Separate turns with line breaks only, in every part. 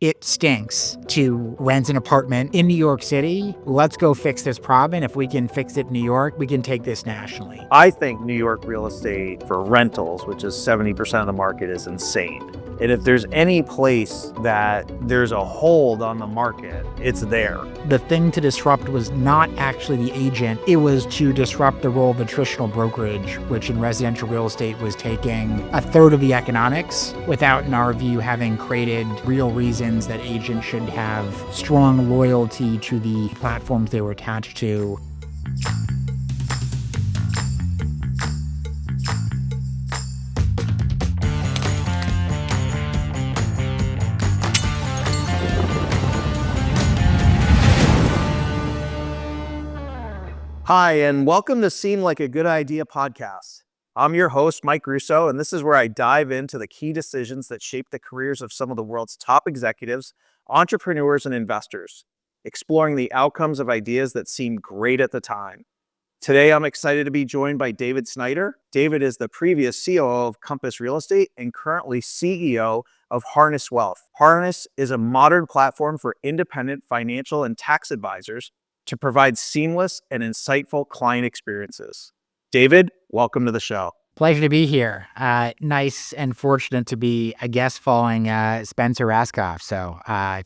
it stinks to rent an apartment in New York City. Let's go fix this problem. If we can fix it in New York, we can take this nationally.
I think New York real estate for rentals, which is 70% of the market, is insane. And if there's any place that there's a hold on the market, it's there.
The thing to disrupt was not actually the agent. It was to disrupt the role of the traditional brokerage, which in residential real estate was taking a third of the economics without, in our view, having created real reasons that agents should have strong loyalty to the platforms they were attached to.
Hi, and welcome to Seem Like a Good Idea podcast. I'm your host, Mike Russo, and this is where I dive into the key decisions that shape the careers of some of the world's top executives, entrepreneurs, and investors, exploring the outcomes of ideas that seem great at the time. Today, I'm excited to be joined by David Snider. David is the previous COO of Compass Real Estate and currently CEO of Harness Wealth. Harness is a modern platform for independent financial and tax advisors to provide seamless and insightful client experiences. David, welcome to the show.
Pleasure to be here. Nice and fortunate to be a guest following Spencer Raskoff. So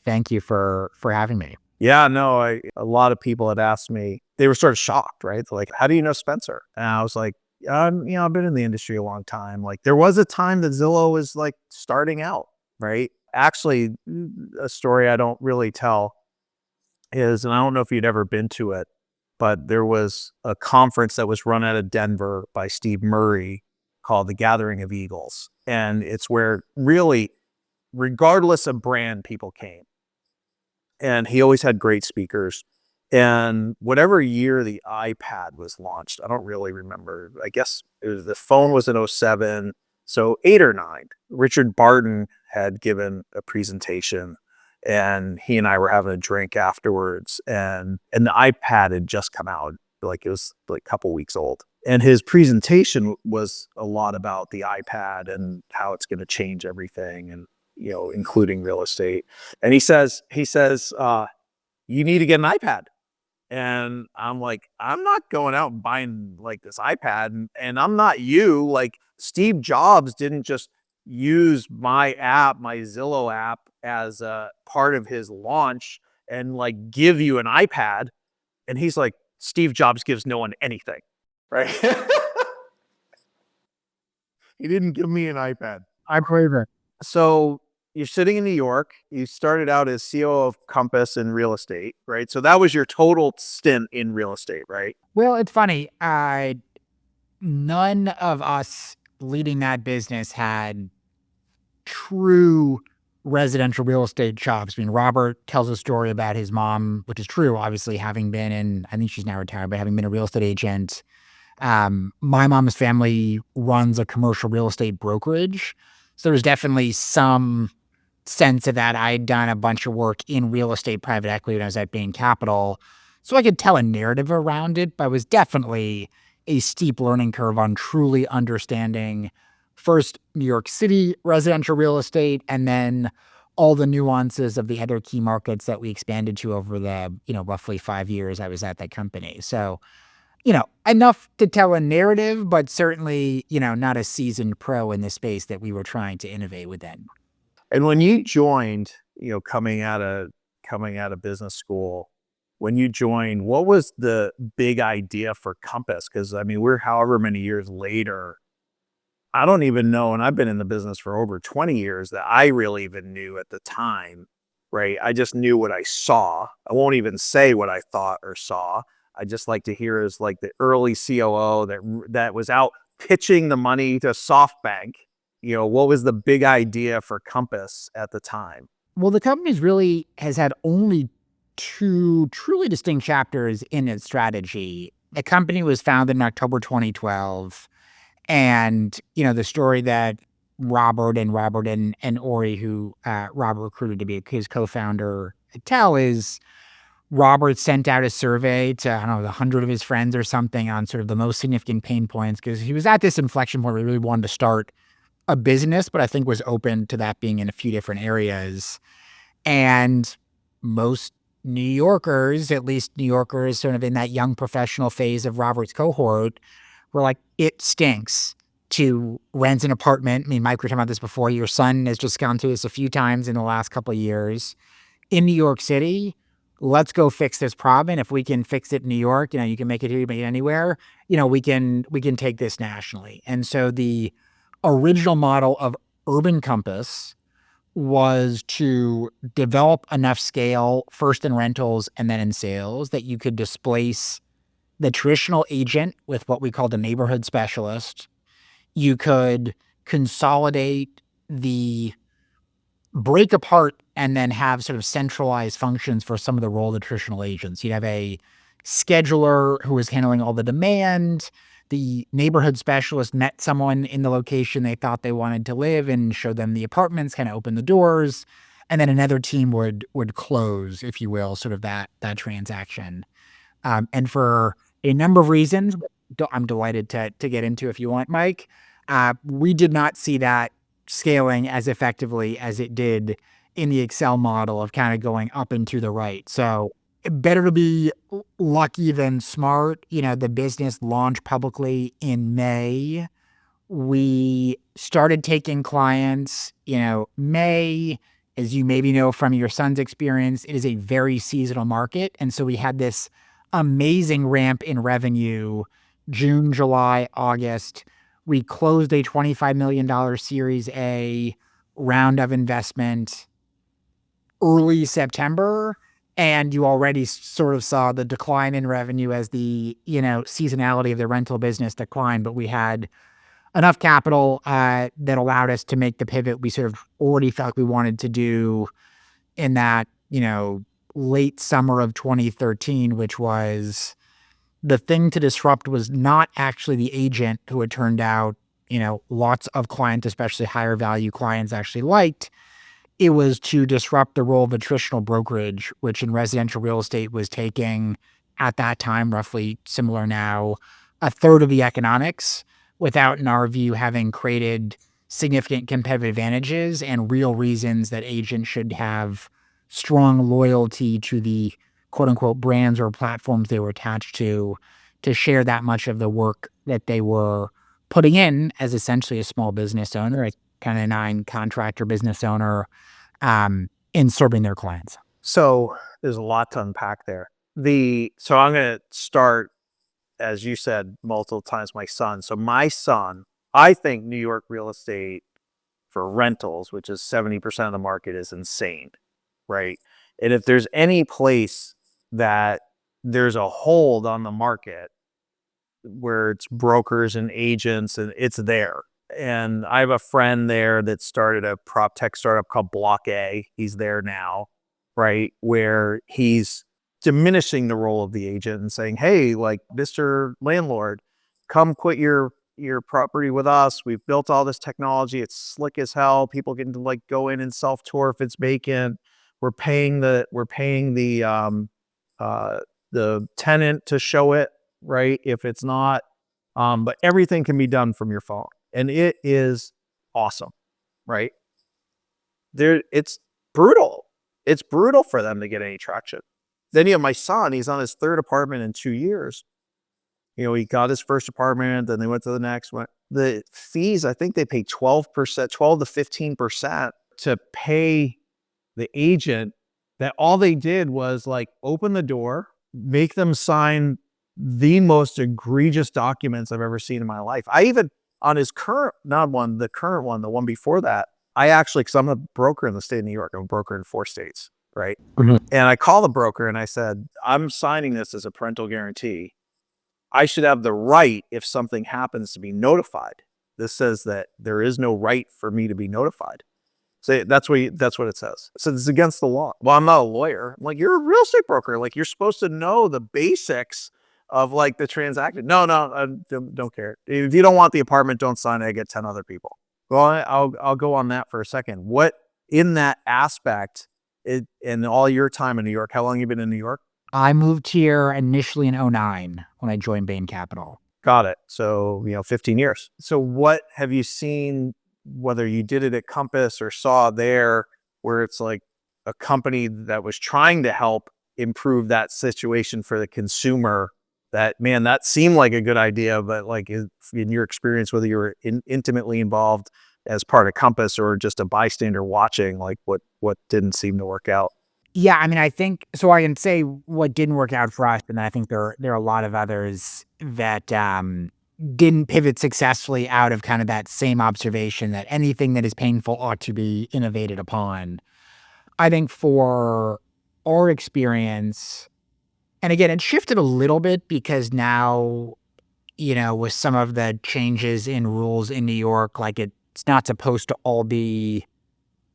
thank you for having me.
Yeah, no, a lot of people had asked me, they were sort of shocked, right? They're like, how do you know Spencer? And I was like, I've been in the industry a long time. Like there was a time that Zillow was like starting out, right? Actually, a story I don't really tell is, and I don't know if you'd ever been to it, but there was a conference that was run out of Denver by Steve Murray called the Gathering of Eagles. And it's where really, regardless of brand, people came. And he always had great speakers. And whatever year the iPad was launched, I don't really remember. I guess the phone was in 2007. So 8 or 9, Richard Barton had given a presentation and he and I were having a drink afterwards, and the iPad had just come out, like it was like a couple weeks old. And his presentation was a lot about the iPad and how it's going to change everything, and including real estate. And he says, you need to get an iPad. And I'm like, I'm not going out and buying like this iPad, and I'm not you. Like Steve Jobs didn't just use my app, my Zillow app, as a part of his launch and like give you an iPad. And he's like, Steve Jobs gives no one anything, right? He didn't give me an iPad.
I believe it.
So you're sitting in New York. You started out as COO of Compass in real estate, right? So that was your total stint in real estate, right?
Well, it's funny. None of us leading that business had true residential real estate jobs. I mean, Robert tells a story about his mom, which is true, obviously, having been in, I think she's now retired, but having been a real estate agent. My mom's family runs a commercial real estate brokerage. So there's definitely some sense of that. I'd done a bunch of work in real estate private equity when I was at Bain Capital. So I could tell a narrative around it, but it was definitely a steep learning curve on truly understanding first New York City residential real estate, and then all the nuances of the other key markets that we expanded to over the, roughly 5 years I was at that company. So, enough to tell a narrative, but certainly, not a seasoned pro in the space that we were trying to innovate within.
And when you joined, coming out of business school, when you joined, what was the big idea for Compass? Because I mean, we're however many years later. I don't even know, and I've been in the business for over 20 years, that I really even knew at the time, right? I just knew what I saw. I won't even say what I thought or saw. I just like to hear is like the early COO that was out pitching the money to SoftBank. What was the big idea for Compass at the time?
Well, the company really has had only 2 truly distinct chapters in its strategy. The company was founded in October 2012. And, the story that Robert and Ori, who Robert recruited to be his co-founder, tell is Robert sent out a survey to, 100 of his friends or something on sort of the most significant pain points, because he was at this inflection point where he really wanted to start a business, but I think was open to that being in a few different areas. And most New Yorkers, at least New Yorkers sort of in that young professional phase of Robert's cohort, were like, it stinks to rent an apartment. I mean, Mike, we were talking about this before. Your son has just gone through this a few times in the last couple of years in New York City. Let's go fix this problem. If we can fix it in New York, you can make it here, you can make it anywhere. We can take this nationally. And so the original model of Urban Compass was to develop enough scale, first in rentals and then in sales, that you could displace the traditional agent with what we call the neighborhood specialist. You could consolidate the break apart and then have sort of centralized functions for some of the role of the traditional agents. You'd have a scheduler who was handling all the demand. The neighborhood specialist met someone in the location they thought they wanted to live and showed them the apartments, kind of open the doors. And then another team would close, if you will, sort of that transaction. And for a number of reasons, I'm delighted to get into if you want, Mike. We did not see that scaling as effectively as it did in the Excel model of kind of going up and to the right. So better to be lucky than smart. The business launched publicly in May. We started taking clients, May, as you maybe know from your son's experience, it is a very seasonal market. And so we had this amazing ramp in revenue June, July, August. We closed a $25 million Series A round of investment early September. And you already sort of saw the decline in revenue as the, seasonality of the rental business declined. But we had enough capital that allowed us to make the pivot we sort of already felt we wanted to do in that, late summer of 2013, which was the thing to disrupt was not actually the agent who it turned out, lots of clients, especially higher value clients, actually liked. It was to disrupt the role of a traditional brokerage, which in residential real estate was taking, at that time, roughly similar now, a third of the economics without, in our view, having created significant competitive advantages and real reasons that agents should have strong loyalty to the quote unquote brands or platforms they were attached to share that much of the work that they were putting in as essentially a small business owner, a kind of nine contractor business owner, in serving their clients.
So there's a lot to unpack there. So I'm going to start, as you said multiple times, my son. So my son, I think New York real estate for rentals, which is 70% of the market, is insane, right? And if there's any place that there's a hold on the market where it's brokers and agents, and it's there. And I have a friend there that started a prop tech startup called Block A. He's there now, right? Where he's diminishing the role of the agent and saying, hey, like, Mr. Landlord, come put your property with us. We've built all this technology. It's slick as hell. People can like go in and self-tour if it's vacant. We're paying the tenant to show it, right? If it's not, but everything can be done from your phone, and it is awesome, right? It's brutal. It's brutal for them to get any traction. Then you have my son. He's on his third apartment in 2 years. He got his first apartment, then they went to the next one. The fees, I think they pay 12%, 12 to 15% to pay the agent. That all they did was like open the door, make them sign the most egregious documents I've ever seen in my life. I even, on his current, the current one, the one before that, I actually, because I'm a broker in the state of New York, I'm a broker in 4 states, right? Mm-hmm. And I called the broker and I said, I'm signing this as a parental guarantee. I should have the right, if something happens, to be notified. This says that there is no right for me to be notified. So that's what it says. So it's against the law. Well, I'm not a lawyer. I'm like, you're a real estate broker. Like, you're supposed to know the basics of like the transaction. No, I don't care. If you don't want the apartment, don't sign it. I get 10 other people. Well, I'll go on that for a second. What in that aspect, in all your time in New York, how long have you been in New York?
I moved here initially in 2009 when I joined Bain Capital.
Got it. So, 15 years. So what have you seen, whether you did it at Compass or saw there, where it's like a company that was trying to help improve that situation for the consumer, that, man, that seemed like a good idea, but like in your experience, whether you were intimately involved as part of Compass or just a bystander watching, like what didn't seem to work out?
Yeah, I mean, I think so I can say what didn't work out for us, and I think there are a lot of others that, didn't pivot successfully out of kind of that same observation that anything that is painful ought to be innovated upon. I think for our experience, and again, it shifted a little bit because now, with some of the changes in rules in New York, like it's not supposed to all be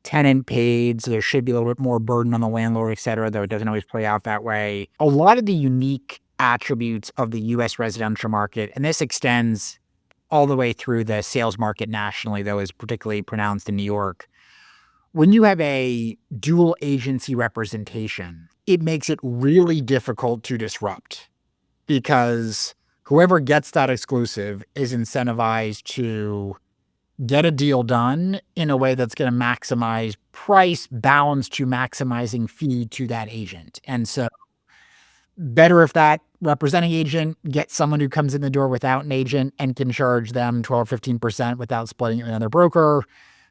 tenant paid, so there should be a little bit more burden on the landlord, et cetera, though it doesn't always play out that way. A lot of the unique attributes of the US residential market, and this extends all the way through the sales market nationally, though is particularly pronounced in New York. When you have a dual agency representation, it makes it really difficult to disrupt because whoever gets that exclusive is incentivized to get a deal done in a way that's going to maximize price balanced to maximizing fee to that agent. And so better if that representing agent gets someone who comes in the door without an agent and can charge them 12 or 15% without splitting it with another broker.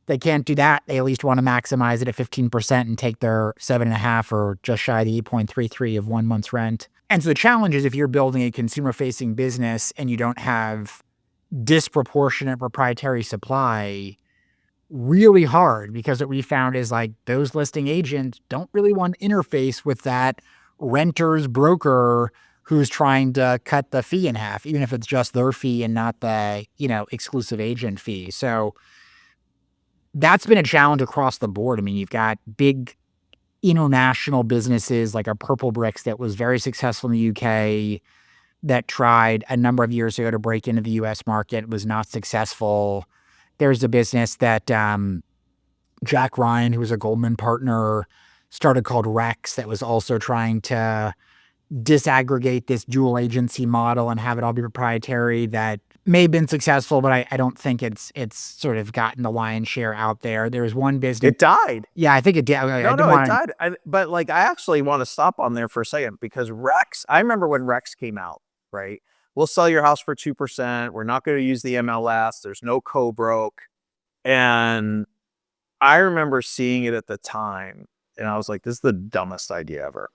They can't do that. They at least want to maximize it at 15% and take their 7.5 or just shy of the 8.33 of 1 month's rent. And so the challenge is if you're building a consumer facing business and you don't have disproportionate proprietary supply, really hard, because what we found is like those listing agents don't really want to interface with that renter's broker who's trying to cut the fee in half, even if it's just their fee and not the, exclusive agent fee. So that's been a challenge across the board. I mean, you've got big international businesses like a Purple Bricks that was very successful in the UK that tried a number of years ago to break into the US market, was not successful. There's a business that Jack Ryan, who was a Goldman partner, started called Rex that was also trying to disaggregate this dual agency model and have it all be proprietary. That may have been successful, but I don't think it's sort of gotten the lion's share out there. There was one business.
It died.
Yeah, I think it did. I
No,
didn't
no, it
want to.
died. But like, I actually want to stop on there for a second because Rex, I remember when Rex came out, right? We'll sell your house for 2%. We're not going to use the MLS. There's no co-broke. And I remember seeing it at the time and I was like, this is the dumbest idea ever.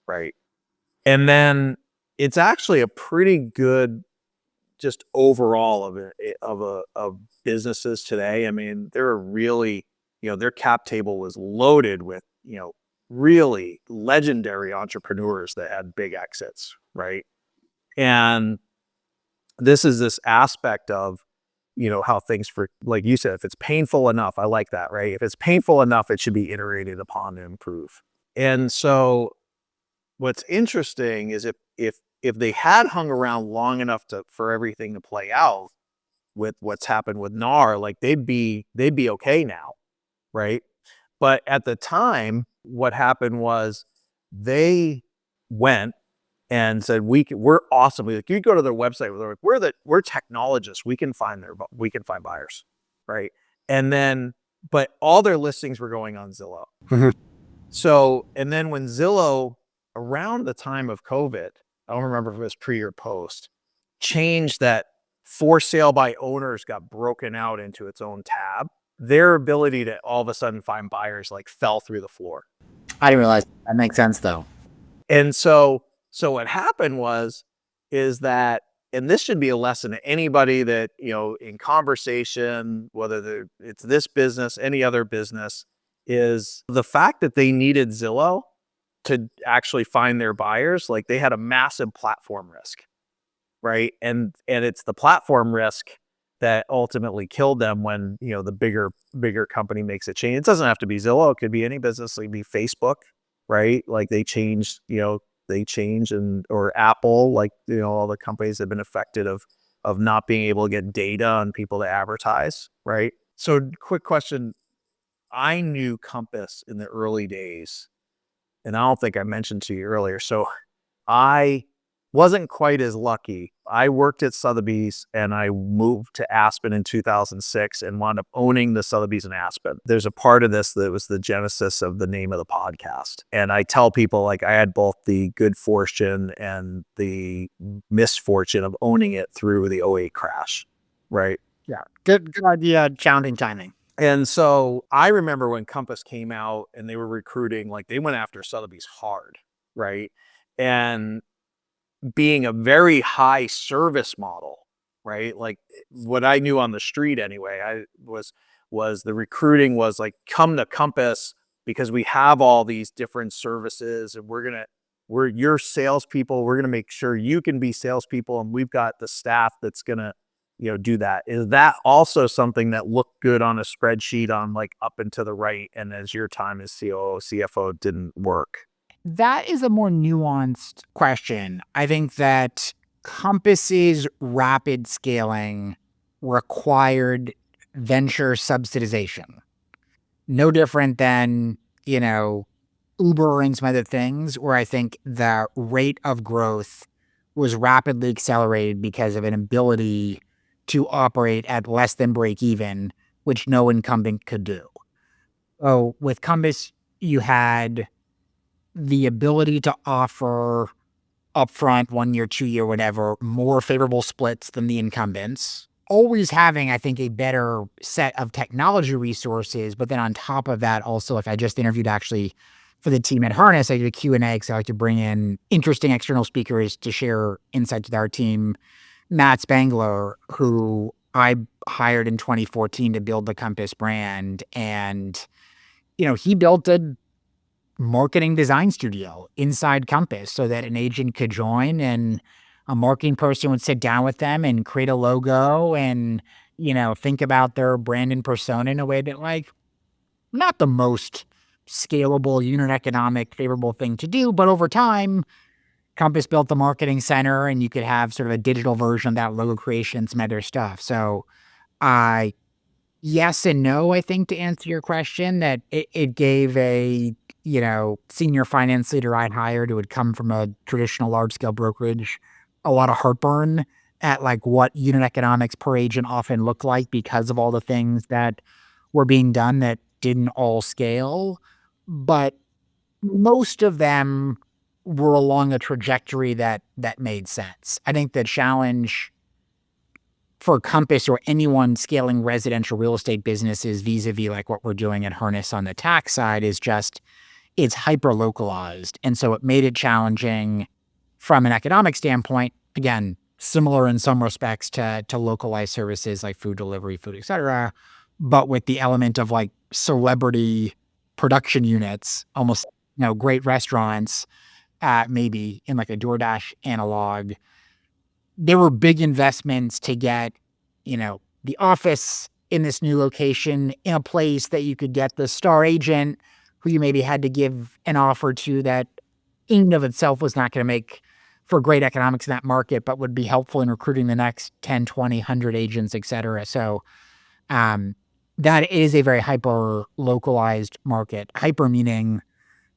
Right. And then it's actually a pretty good just overall of businesses today. I mean, there are really, their cap table was loaded with, really legendary entrepreneurs that had big exits, right? And this is this aspect of, how things, for like you said, if it's painful enough, I like that, right? If it's painful enough, it should be iterated upon to improve. And so what's interesting is if they had hung around long enough for everything to play out with what's happened with NAR, like they'd be okay now, right? But at the time, what happened was they went and said, we're awesome. Like, you go to their website, they're like, we're technologists. We can find buyers, right? And then, but all their listings were going on Zillow. So, and then when Zillow, around the time of COVID, I don't remember if it was pre or post, changed that for sale by owners got broken out into its own tab, their ability to all of a sudden find buyers like fell through the floor.
I didn't realize that makes sense though.
And so what happened is that, and this should be a lesson to anybody that, in conversation, whether it's this business, any other business, is the fact that they needed Zillow to actually find their buyers. Like, they had a massive platform risk, right? And it's the platform risk that ultimately killed them when, the bigger company makes a change. It doesn't have to be Zillow. It could be any business. It could be Facebook, right? Like they change, and or Apple, like, all the companies have been affected of not being able to get data on people to advertise, right? So quick question. I knew Compass in the early days, and I don't think I mentioned to you earlier. So I wasn't quite as lucky. I worked at Sotheby's and I moved to Aspen in 2006 and wound up owning the Sotheby's in Aspen. There's a part of this that was the genesis of the name of the podcast. And I tell people, like, I had both the good fortune and the misfortune of owning it through the '08 crash, right?
Yeah. Good idea. Challenging timing.
And so I remember when Compass came out and they were recruiting, like, they went after Sotheby's hard, right? And being a very high service model, right? Like, what I knew on the street anyway, was the recruiting was like, come to Compass because we have all these different services and we're your salespeople. We're gonna make sure you can be salespeople, and we've got the staff that's gonna, do that. Is that also something that looked good on a spreadsheet on, like, up and to the right, and as your time as COO, CFO didn't work?
That is a more nuanced question. I think that Compass's rapid scaling required venture subsidization. No different than, you know, Uber and some other things where I think the rate of growth was rapidly accelerated because of an ability to operate at less than break even, which no incumbent could do. So with Compass, you had the ability to offer upfront 1 year, 2 year, whatever, more favorable splits than the incumbents. Always having, I think, a better set of technology resources, but then on top of that, also, if I just interviewed actually for the team at Harness, I did a Q&A because I like to bring in interesting external speakers to share insights with our team. Matt Spangler, who I hired in 2014 to build the Compass brand, and he built a marketing design studio inside Compass so that an agent could join and a marketing person would sit down with them and create a logo and, think about their brand and persona in a way that, like, not the most scalable, unit economic, favorable thing to do. But over time, Compass built the marketing center and you could have sort of a digital version of that logo creation and some other stuff. So I yes and no, I think, to answer your question, that it gave a, senior finance leader I'd hired who had come from a traditional large scale brokerage, a lot of heartburn at, like, what unit economics per agent often looked like because of all the things that were being done that didn't all scale. But most of them were along a trajectory that made sense. I think the challenge for Compass or anyone scaling residential real estate businesses vis-a-vis like what we're doing at Harness on the tax side is just it's hyper localized. And so it made it challenging from an economic standpoint. Again, similar in some respects to localized services like food delivery, food, et cetera, but with the element of like celebrity production units, almost, great restaurants, maybe in like a DoorDash analog. There were big investments to get, the office in this new location in a place that you could get the star agent who you maybe had to give an offer to that in and of itself was not going to make for great economics in that market, but would be helpful in recruiting the next 10, 20, 100 agents, et cetera. So, um, that is a very hyper localized market. Hyper meaning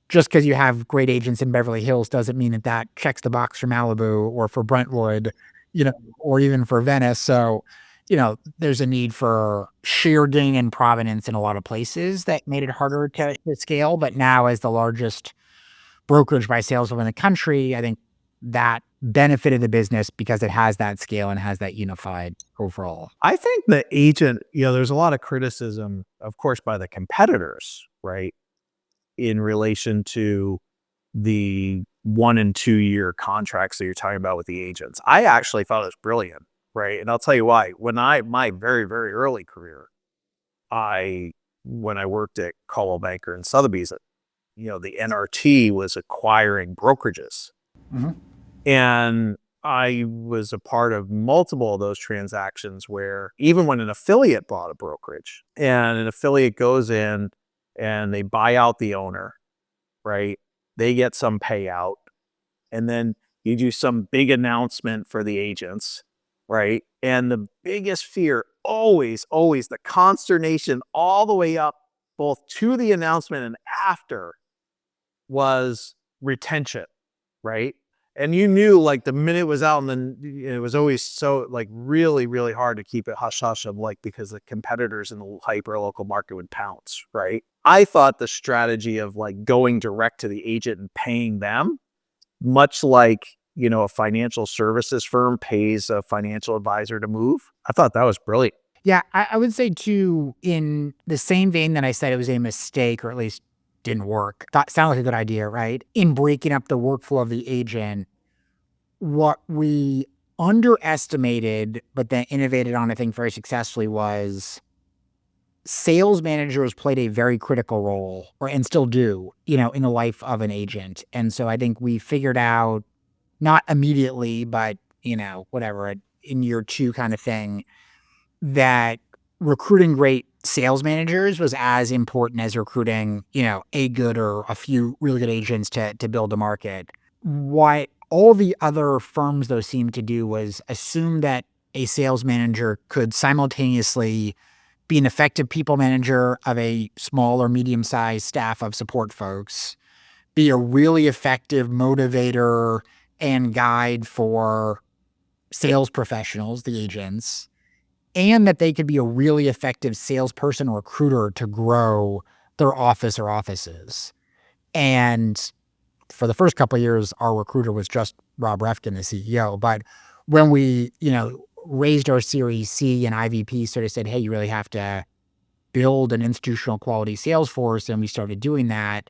just because you have great agents in Beverly Hills doesn't mean that that checks the box for Malibu or for Brentwood, or even for Venice. So, there's a need for sheer gain and provenance in a lot of places that made it harder to scale. But now, as the largest brokerage by sales in the country, I think that benefited the business because it has that scale and has that unified overall.
I think the agent, there's a lot of criticism, of course, by the competitors, right? In relation to the 1 and 2 year contracts that you're talking about with the agents. I actually thought it was brilliant, right? And I'll tell you why. My very, very early career, when I worked at Coldwell Banker and Sotheby's, the NRT was acquiring brokerages.
Mhm.
And I was a part of multiple of those transactions where even when an affiliate bought a brokerage and an affiliate goes in and they buy out the owner, right? They get some payout and then you do some big announcement for the agents, right? And the biggest fear, always, always the consternation all the way up, both to the announcement and after, was retention, right? And you knew like the minute it was out, and then it was always so like really, really hard to keep it hush hush of like, because the competitors in the hyper local market would pounce, right? I thought the strategy of like going direct to the agent and paying them, much like, a financial services firm pays a financial advisor to move. I thought that was brilliant.
Yeah, I would say too, in the same vein that I said it was a mistake, or at least didn't work. That sounds like a good idea, right? In breaking up the workflow of the agent, what we underestimated, but then innovated on, I think, very successfully was sales managers played a very critical role, or and still do, in the life of an agent. And so I think we figured out, not immediately, but whatever, in year two kind of thing, that recruiting great sales managers was as important as recruiting, a good or a few really good agents to build a market. What all the other firms though seemed to do was assume that a sales manager could simultaneously be an effective people manager of a small or medium-sized staff of support folks, be a really effective motivator and guide for sales professionals, the agents, and that they could be a really effective salesperson or recruiter to grow their office or offices. And for the first couple of years, our recruiter was just Rob Refkin, the CEO. But when we, raised our Series C and IVP sort of said, hey, you really have to build an institutional quality sales force, and we started doing that,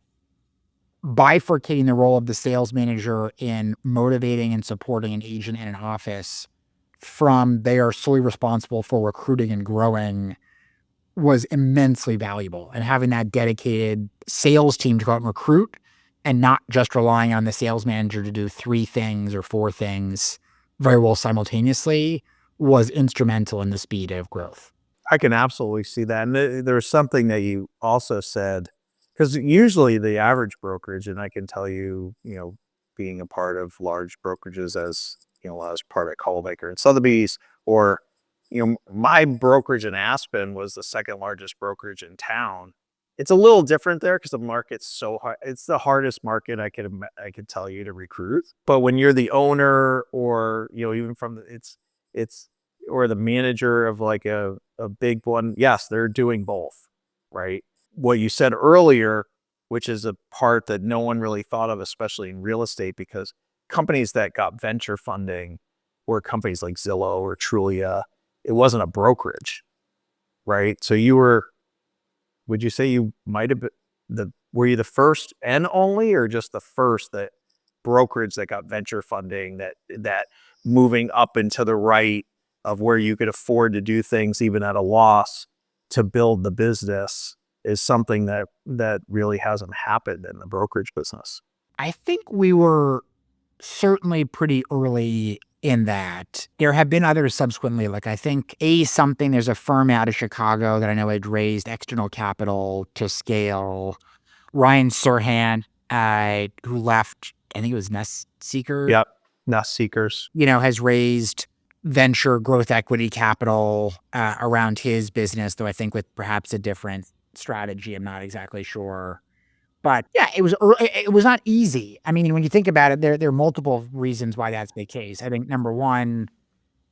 bifurcating the role of the sales manager in motivating and supporting an agent in an office from they are solely responsible for recruiting and growing was immensely valuable. And having that dedicated sales team to go out and recruit, and not just relying on the sales manager to do 3 things or 4 things very well simultaneously, was instrumental in the speed of growth.
I can absolutely see that. And there's something that you also said, because usually the average brokerage, and I can tell you, being a part of large brokerages as, I was part of Coldmaker and Sotheby's, or, my brokerage in Aspen was the second largest brokerage in town. It's a little different there because the market's so hard. It's the hardest market I could tell you to recruit. But when you're the owner, or, even from it's or the manager of like a big one, yes, they're doing both, right? What you said earlier, which is a part that no one really thought of, especially in real estate, because companies that got venture funding were companies like Zillow or Trulia. It wasn't a brokerage, right? So would you say you might have been were you the first and only, or just the first that brokerage that got venture funding, that moving up and to the right of where you could afford to do things even at a loss to build the business, is something that really hasn't happened in the brokerage business?
I think we were certainly pretty early in that. There have been others subsequently, like I think there's a firm out of Chicago that I know had raised external capital to scale. Ryan Serhan, who left, I think it was Nest Seeker,
Yep. Nest seekers.
has raised venture growth equity capital around his business, though I think with perhaps a different strategy. I'm not exactly sure. But yeah, it was not easy. I mean, when you think about it, there are multiple reasons why that's the case. I think number one,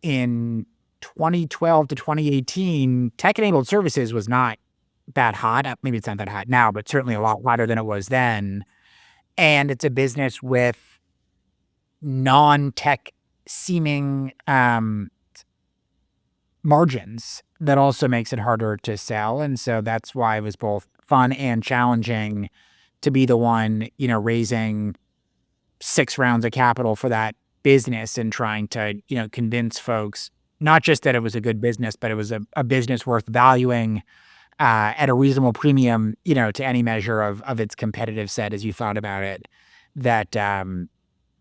in 2012 to 2018, tech-enabled services was not that hot. Maybe it's not that hot now, but certainly a lot hotter than it was then. And it's a business with non-tech seeming margins that also makes it harder to sell. And so that's why it was both fun and challenging to be the one, raising 6 rounds of capital for that business and trying to, convince folks not just that it was a good business, but it was a business worth valuing at a reasonable premium, to any measure of its competitive set as you thought about it. That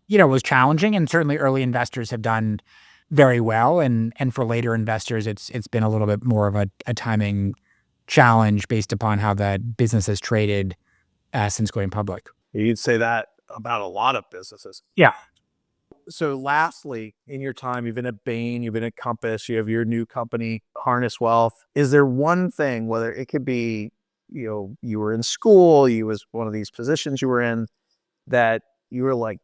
was challenging, and certainly early investors have done very well, and for later investors, it's been a little bit more of a timing challenge based upon how the business has traded since going public.
You'd say that about a lot of businesses.
Yeah.
So lastly, in your time, you've been at Bain, you've been at Compass, you have your new company, Harness Wealth. Is there one thing, whether it could be, you were in school, you was one of these positions you were in, that you were like,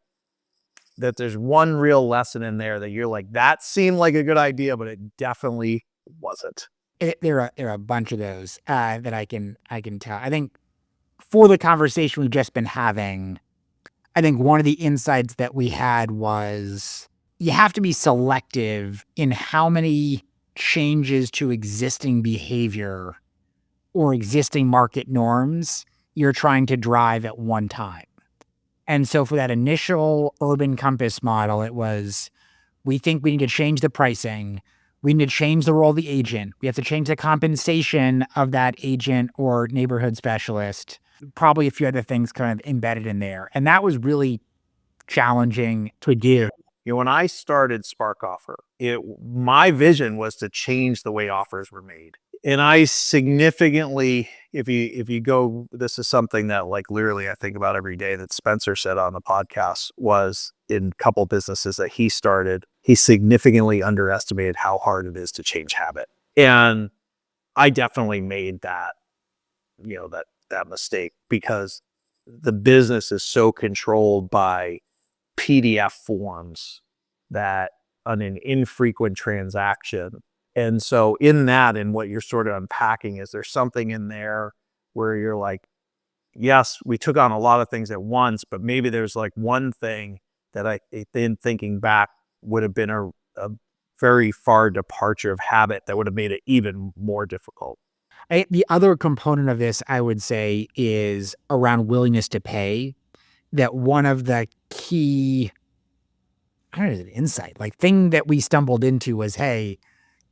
that there's one real lesson in there that you're like, that seemed like a good idea, but it definitely wasn't?
There are a bunch of those that I can tell. I think for the conversation we've just been having, I think one of the insights that we had was you have to be selective in how many changes to existing behavior or existing market norms you're trying to drive at one time. And so for that initial urban compass model, it was we think we need to change the pricing. We need to change the role of the agent. We have to change the compensation of that agent or neighborhood specialist. Probably a few other things kind of embedded in there. And that was really challenging to do.
You know, when I started Spark Offer, my vision was to change the way offers were made. And I significantly, if you go, this is something that like literally I think about every day that Spencer said on the podcast was in a couple businesses that he started, he significantly underestimated how hard it is to change habit. And I definitely made that, that mistake because the business is so controlled by PDF forms that on an infrequent transaction. And so in that, and what you're sort of unpacking is there's something in there where you're like, yes, we took on a lot of things at once, but maybe there's like one thing that then thinking back would have been a very far departure of habit that would have made it even more difficult.
The other component of this, I would say, is around willingness to pay. That one of the key, I don't know, an insight, like thing that we stumbled into was, hey,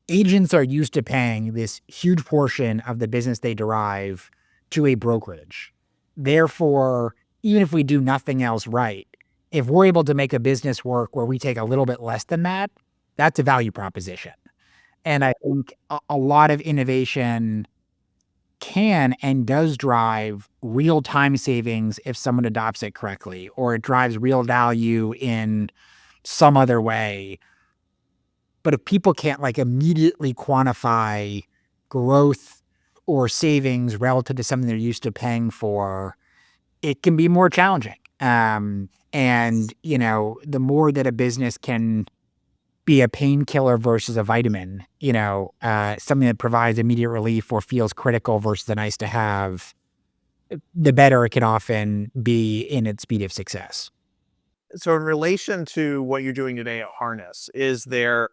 agents are used to paying this huge portion of the business they derive to a brokerage. Therefore, even if we do nothing else right, if we're able to make a business work where we take a little bit less than that, that's a value proposition. And I think a lot of innovation can and does drive real time savings if someone adopts it correctly, or it drives real value in some other way. But if people can't like immediately quantify growth or savings relative to something they're used to paying for, it can be more challenging. And the more that a business can be a painkiller versus a vitamin, something that provides immediate relief or feels critical versus a nice to have, the better it can often be in its speed of success.
So in relation to what you're doing today at Harness, is there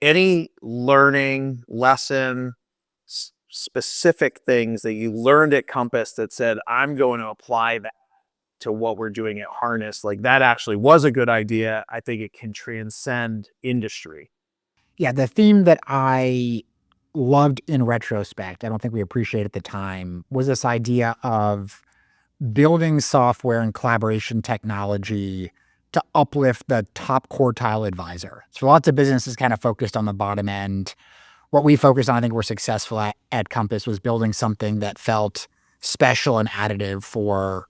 any learning lesson, specific things that you learned at Compass that said, I'm going to apply that to what we're doing at Harness? Like that actually was a good idea. I think it can transcend industry.
Yeah, the theme that I loved in retrospect, I don't think we appreciated at the time, was this idea of building software and collaboration technology to uplift the top quartile advisor. So lots of businesses kind of focused on the bottom end. What we focused on, I think we're successful at Compass, was building something that felt special and additive for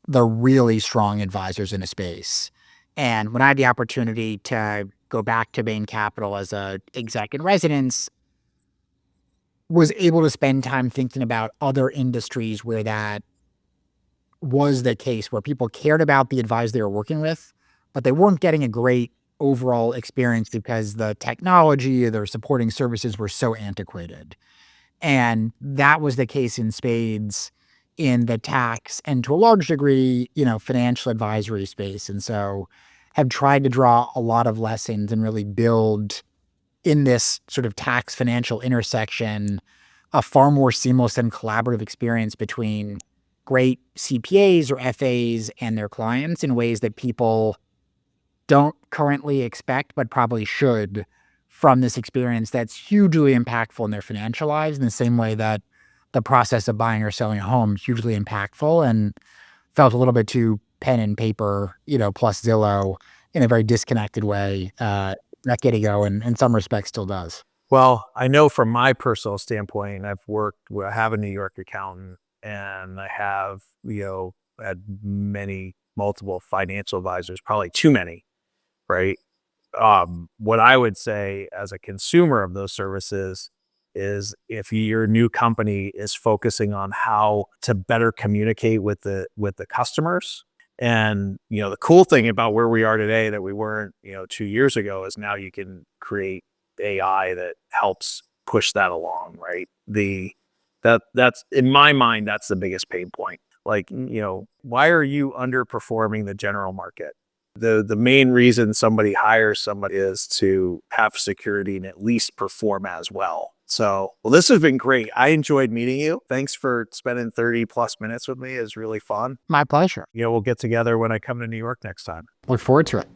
the really strong advisors in a space. And when I had the opportunity to go back to Bain Capital as a exec in residence, was able to spend time thinking about other industries where that was the case, where people cared about the advisor they were working with, but they weren't getting a great overall experience because the technology or their supporting services were so antiquated. And that was the case in spades in the tax and to a large degree, financial advisory space. And so have tried to draw a lot of lessons and really build in this sort of tax financial intersection a far more seamless and collaborative experience between great CPAs or FAs and their clients in ways that people don't currently expect, but probably should from this experience that's hugely impactful in their financial lives in the same way that the process of buying or selling a home is hugely impactful and felt a little bit too pen and paper, plus Zillow in a very disconnected way, a decade ago, and in some respects still does.
Well, I know from my personal standpoint, I have a New York accountant and I have, had multiple financial advisors, probably too many, right? What I would say as a consumer of those services is if your new company is focusing on how to better communicate with the customers, And, the cool thing about where we are today that we weren't, 2 years ago is now you can create AI that helps push that along, right? That's in my mind, that's the biggest pain point. Like, why are you underperforming the general market? The main reason somebody hires somebody is to have security and at least perform as well. So, well, this has been great. I enjoyed meeting you. Thanks for spending 30 plus minutes with me. It's really fun.
My pleasure.
We'll get together when I come to New York next time.
Look forward to it.